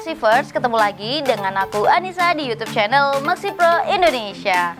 Maxivers, ketemu lagi dengan aku Anissa di YouTube channel Maxipro Indonesia.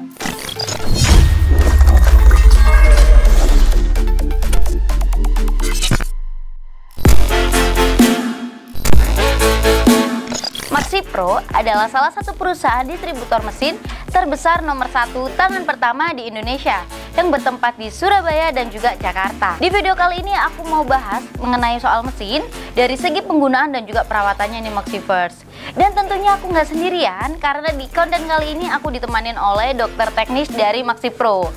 Maxipro adalah salah satu perusahaan distributor mesin terbesar nomor 1 tangan pertama di Indonesia yang bertempat di Surabaya dan juga Jakarta. Di video kali ini aku mau bahas mengenai soal mesin dari segi penggunaan dan juga perawatannya nih Maxivers. Dan tentunya aku nggak sendirian karena di konten kali ini aku ditemanin oleh dokter teknis dari Maxipro.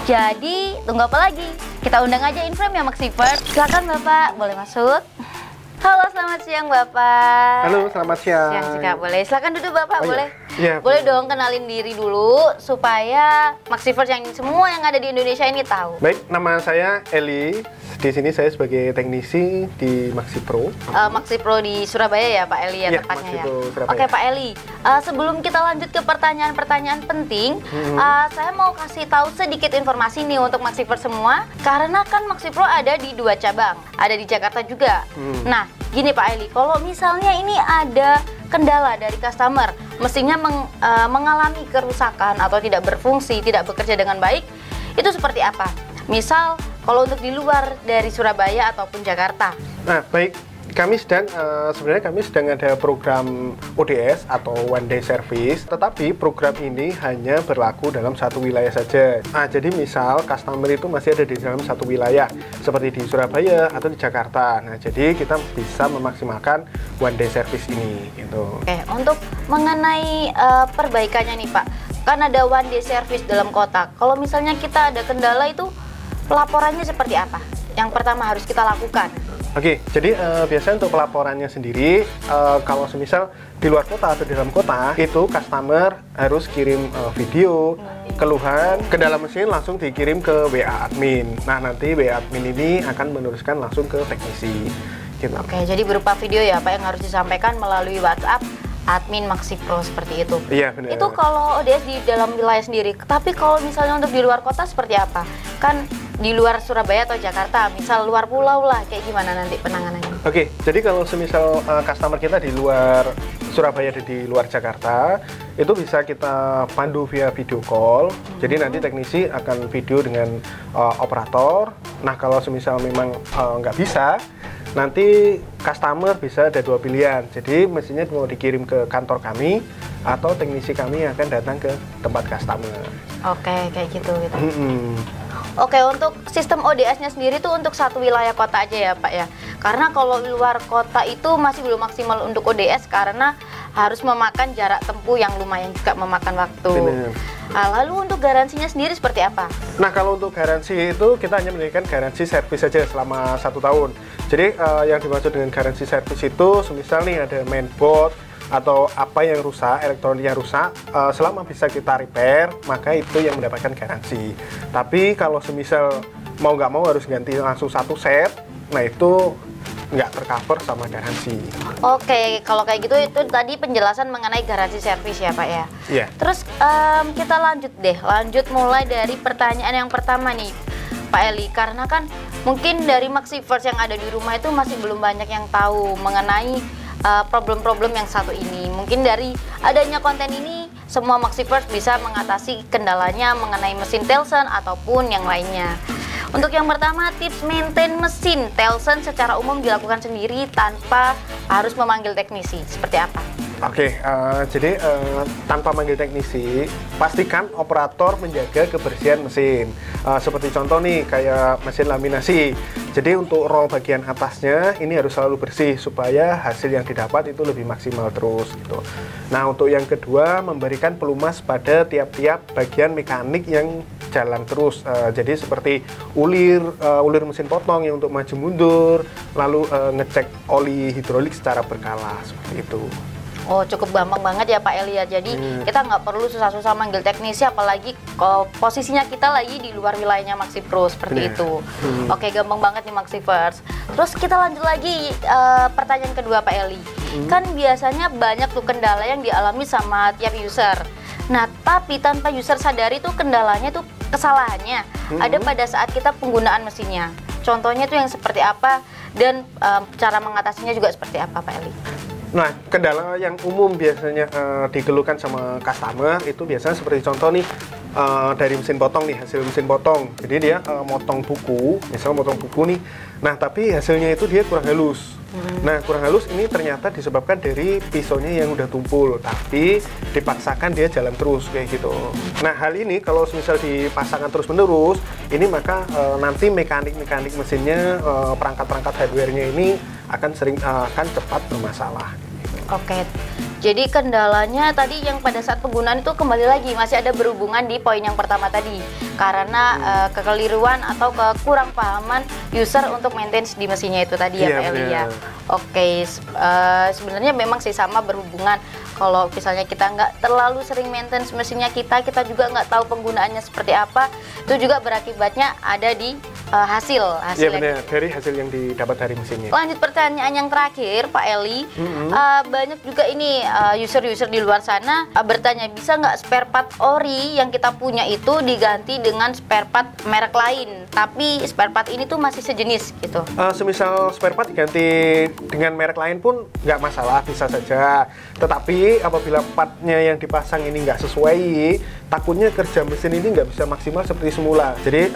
Jadi tunggu apa lagi? Kita undang aja Inframe ya Maxivers. Silakan Bapak, boleh masuk. Halo, selamat siang Bapak. Halo, selamat siang. Siang sih Kak, boleh. Silakan duduk Bapak, boleh. Iya, boleh dong kenalin diri dulu supaya Maxivers yang semua yang ada di Indonesia ini tahu. Baik, nama saya Eli. Di sini saya sebagai teknisi di Maxipro. Maxipro di Surabaya ya Pak Eli ya, Iya, tepatnya ya. Surabaya. Oke Pak Eli, sebelum kita lanjut ke pertanyaan-pertanyaan penting, saya mau kasih tahu sedikit informasi nih untuk Maxivers semua. Karena kan Maxipro ada di 2 cabang, ada di Jakarta juga. Nah, gini Pak Eli, kalau misalnya ini ada kendala dari customer, mesinnya mengalami kerusakan atau tidak berfungsi, tidak bekerja dengan baik, itu seperti apa? Misal, kalau untuk di luar dari Surabaya ataupun Jakarta. Nah, baik. Kami sedang, sebenarnya kami sedang ada program ODS atau One Day Service, tetapi program ini hanya berlaku dalam satu wilayah saja. Nah, jadi misal customer itu masih ada di dalam satu wilayah, seperti di Surabaya atau di Jakarta. Nah, jadi kita bisa memaksimalkan One Day Service ini. Gitu. Oke, untuk mengenai perbaikannya nih Pak, kan ada One Day Service dalam kota. Kalau misalnya kita ada kendala itu, pelaporannya seperti apa? Yang pertama harus kita lakukan. Oke, jadi biasanya untuk pelaporannya sendiri, kalau semisal di luar kota atau di dalam kota, itu customer harus kirim video, keluhan, kendala mesin langsung dikirim ke WA admin. Nah, nanti WA admin ini akan meneruskan langsung ke teknisi. Gitu. Oke, jadi berupa video ya Pak yang harus disampaikan melalui WhatsApp admin Maxipro seperti itu. Iya, benar. Itu kalau ODS di dalam wilayah sendiri. Tapi kalau misalnya untuk di luar kota seperti apa? Kan di luar Surabaya atau Jakarta, misal luar pulau lah, kayak gimana nanti penanganannya? Oke, jadi kalau semisal customer kita di luar Surabaya dan di luar Jakarta, itu bisa kita pandu via video call. Jadi nanti teknisi akan video dengan operator. Nah, kalau semisal memang nggak bisa, nanti customer bisa ada 2 pilihan. Jadi mesinnya mau dikirim ke kantor kami atau teknisi kami akan datang ke tempat customer. Oke, kayak gitu. Oke, untuk sistem ODS-nya sendiri tuh untuk satu wilayah kota aja ya Pak ya. Karena kalau luar kota itu masih belum maksimal untuk ODS karena harus memakan jarak tempuh yang lumayan juga memakan waktu. Nah, lalu untuk garansinya sendiri seperti apa? Nah, kalau untuk garansi itu kita hanya memberikan garansi servis saja selama 1 tahun. Jadi yang dimaksud dengan garansi servis itu semisal nih ada mainboard atau apa yang rusak, elektronik yang rusak, selama bisa kita repair, maka itu yang mendapatkan garansi. Tapi kalau semisal mau nggak mau harus ganti langsung 1 set, nah itu nggak tercover sama garansi. Oke, kalau kayak gitu itu tadi penjelasan mengenai garansi servis ya Pak ya. Iya. Terus kita lanjut mulai dari pertanyaan yang pertama nih Pak Eli, karena kan mungkin dari Maxivers yang ada di rumah itu masih belum banyak yang tahu mengenai problem-problem yang satu ini. Mungkin dari adanya konten ini semua Maxivers bisa mengatasi kendalanya mengenai mesin Telson ataupun yang lainnya. Untuk yang pertama, tips maintain mesin Telson secara umum dilakukan sendiri tanpa harus memanggil teknisi. Seperti apa? Oke, jadi tanpa manggil teknisi, pastikan operator menjaga kebersihan mesin. Seperti contoh nih, kayak mesin laminasi. Jadi untuk roll bagian atasnya ini harus selalu bersih supaya hasil yang didapat itu lebih maksimal terus gitu. Nah, untuk yang kedua, memberikan pelumas pada tiap-tiap bagian mekanik yang jalan terus. Jadi seperti ulir mesin potong yang untuk maju mundur, lalu ngecek oli hidrolik secara berkala seperti itu. Oh, cukup gampang banget ya Pak Eli ya. Jadi kita nggak perlu susah-susah manggil teknisi, apalagi kalau posisinya kita lagi di luar wilayahnya Maxipro seperti itu. Oke, gampang banget nih Maxivers. Terus kita lanjut lagi pertanyaan kedua Pak Eli. Kan biasanya banyak tuh kendala yang dialami sama tiap user. Nah, tapi tanpa user sadari tuh kendalanya tuh kesalahannya ada pada saat kita penggunaan mesinnya. Contohnya tuh yang seperti apa dan cara mengatasinya juga seperti apa Pak Eli? Nah, kendala yang umum biasanya dikeluhkan sama customer itu biasanya seperti contoh nih, dari mesin potong nih, hasil mesin potong. Jadi dia motong buku, misalnya motong buku nih, nah tapi hasilnya itu dia kurang halus. Nah, kurang halus ini ternyata disebabkan dari pisaunya yang udah tumpul, tapi dipaksakan dia jalan terus kayak gitu. Nah, hal ini kalau misal dipasangkan terus-menerus, ini maka nanti mekanik mesinnya, perangkat-perangkat hardware-nya ini akan cepat bermasalah. Oke, jadi kendalanya tadi yang pada saat penggunaan itu kembali lagi masih ada berhubungan di poin yang pertama tadi, karena kekeliruan atau kekurang pahaman user untuk maintenance di mesinnya itu tadi ya Pak Eli ya. Oke, sebenarnya memang sih sama berhubungan. Kalau misalnya kita nggak terlalu sering maintenance mesinnya kita juga nggak tahu penggunaannya seperti apa, itu juga berakibatnya ada di hasil. Iya benar, dari hasil yang didapat dari mesinnya. Lanjut pertanyaan yang terakhir Pak Eli, banyak juga ini user-user di luar sana bertanya, bisa nggak spare part ori yang kita punya itu diganti dengan spare part merek lain, tapi spare part ini tuh masih sejenis gitu. Semisal spare part diganti dengan merek lain pun nggak masalah, bisa saja. Tetapi apabila partnya yang dipasang ini nggak sesuai, takutnya kerja mesin ini nggak bisa maksimal seperti semula. Jadi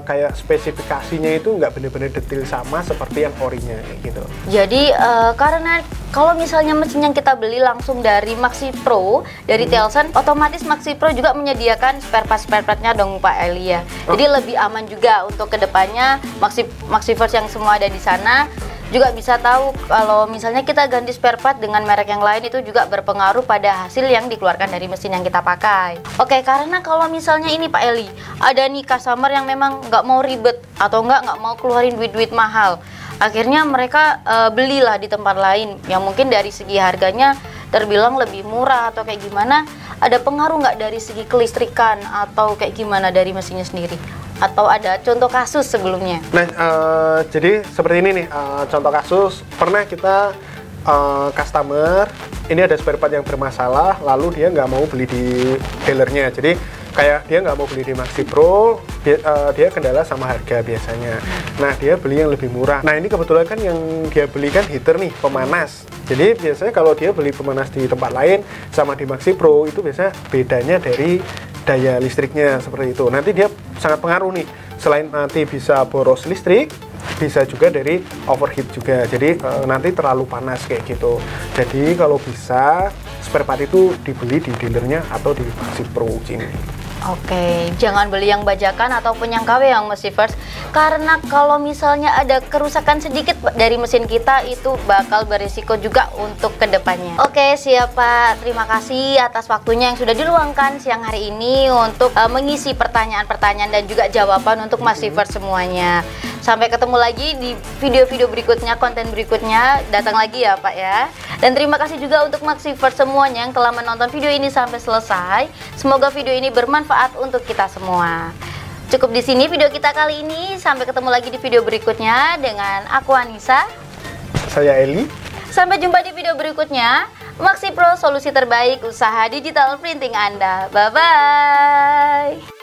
kayak spesifikasinya itu nggak benar-benar detail sama seperti yang orinya gitu. Jadi karena kalau misalnya mesin yang kita beli langsung dari Maxi Pro dari Telsen, otomatis Maxi Pro juga menyediakan spare partnya dong Pak Eli ya. Jadi lebih aman juga untuk kedepannya Maxiverse yang semua ada di sana juga bisa tahu kalau misalnya kita ganti spare part dengan merek yang lain, itu juga berpengaruh pada hasil yang dikeluarkan dari mesin yang kita pakai. Oke, karena kalau misalnya ini Pak Eli, ada nih customer yang memang nggak mau ribet atau nggak mau keluarin duit mahal, akhirnya mereka belilah di tempat lain yang mungkin dari segi harganya terbilang lebih murah atau kayak gimana. Ada pengaruh nggak dari segi kelistrikan atau kayak gimana dari mesinnya sendiri? Atau ada contoh kasus sebelumnya? Nah, jadi seperti ini nih, contoh kasus pernah kita customer ini ada spare part yang bermasalah, lalu dia nggak mau beli di dealernya. Jadi kayak dia nggak mau beli di Maxi Pro, dia kendala sama harga biasanya. Nah, dia beli yang lebih murah. Nah, ini kebetulan kan yang dia beli kan heater nih, pemanas. Jadi biasanya kalau dia beli pemanas di tempat lain sama di Maxi Pro, itu biasanya bedanya dari daya listriknya seperti itu. Nanti dia sangat pengaruh nih. Selain nanti bisa boros listrik, bisa juga dari overheat juga. Jadi nanti terlalu panas kayak gitu. Jadi kalau bisa spare part itu dibeli di dealernya atau di Maxi Pro ini. Oke, jangan beli yang bajakan ataupun yang KW yang Maxiverse, karena kalau misalnya ada kerusakan sedikit dari mesin kita itu bakal berisiko juga untuk kedepannya. Oke, siap Pak. Terima kasih atas waktunya yang sudah diluangkan siang hari ini untuk mengisi pertanyaan-pertanyaan dan juga jawaban untuk Maxiverse semuanya. Sampai ketemu lagi di video-video berikutnya, konten berikutnya. Datang lagi ya Pak ya. Dan terima kasih juga untuk Maxiverse semuanya yang telah menonton video ini sampai selesai. Semoga video ini bermanfaat untuk kita semua. Cukup di sini video kita kali ini. Sampai ketemu lagi di video berikutnya dengan aku Anissa. Saya Eli. Sampai jumpa di video berikutnya. Maxi Pro, solusi terbaik usaha digital printing Anda. Bye-bye.